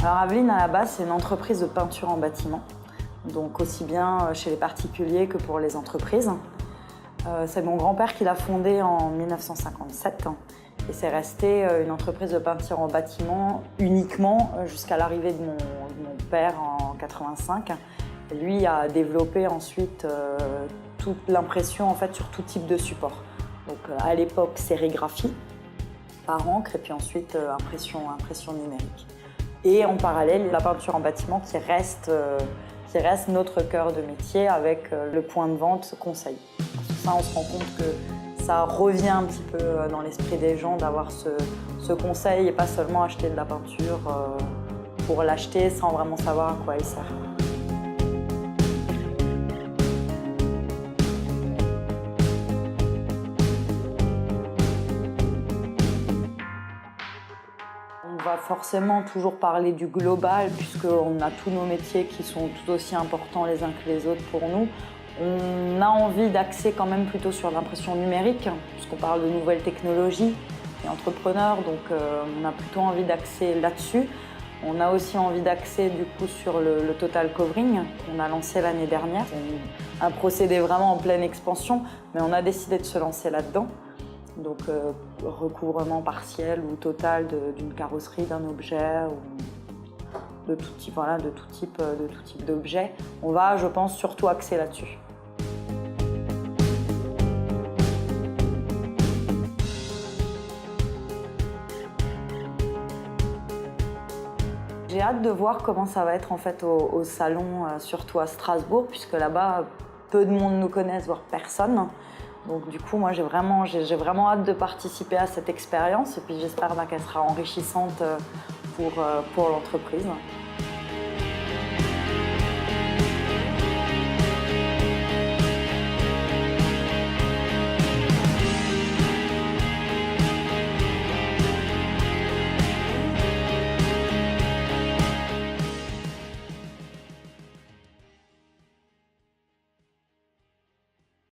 Alors Aveline, à la base, c'est une entreprise de peinture en bâtiment, donc aussi bien chez les particuliers que pour les entreprises. C'est mon grand-père qui l'a fondée en 1957 et c'est resté une entreprise de peinture en bâtiment uniquement jusqu'à l'arrivée de mon père en 85. Et lui a développé ensuite toute l'impression en fait, sur tout type de support. Donc à l'époque, sérigraphie par encre et puis ensuite impression numérique. Et en parallèle, la peinture en bâtiment qui reste notre cœur de métier avec le point de vente conseil. Parce que ça, on se rend compte que ça revient un petit peu dans l'esprit des gens d'avoir ce conseil et pas seulement acheter de la peinture pour l'acheter sans vraiment savoir à quoi elle sert. On va forcément toujours parler du global puisqu'on a tous nos métiers qui sont tout aussi importants les uns que les autres pour nous. On a envie d'axer quand même plutôt sur l'impression numérique puisqu'on parle de nouvelles technologies et entrepreneurs, donc on a plutôt envie d'axer là-dessus. On a aussi envie d'axer du coup sur le total covering qu'on a lancé l'année dernière. C'est un procédé vraiment en pleine expansion, mais on a décidé de se lancer là-dedans. Donc recouvrement partiel ou total d'une carrosserie, d'un objet, ou de tout type, voilà, de tout type d'objet. On va, je pense, surtout axer là-dessus. J'ai hâte de voir comment ça va être en fait au salon, surtout à Strasbourg, puisque là-bas, peu de monde nous connaissent, voire personne. Donc du coup, moi j'ai vraiment hâte de participer à cette expérience et puis j'espère qu'elle sera enrichissante pour l'entreprise.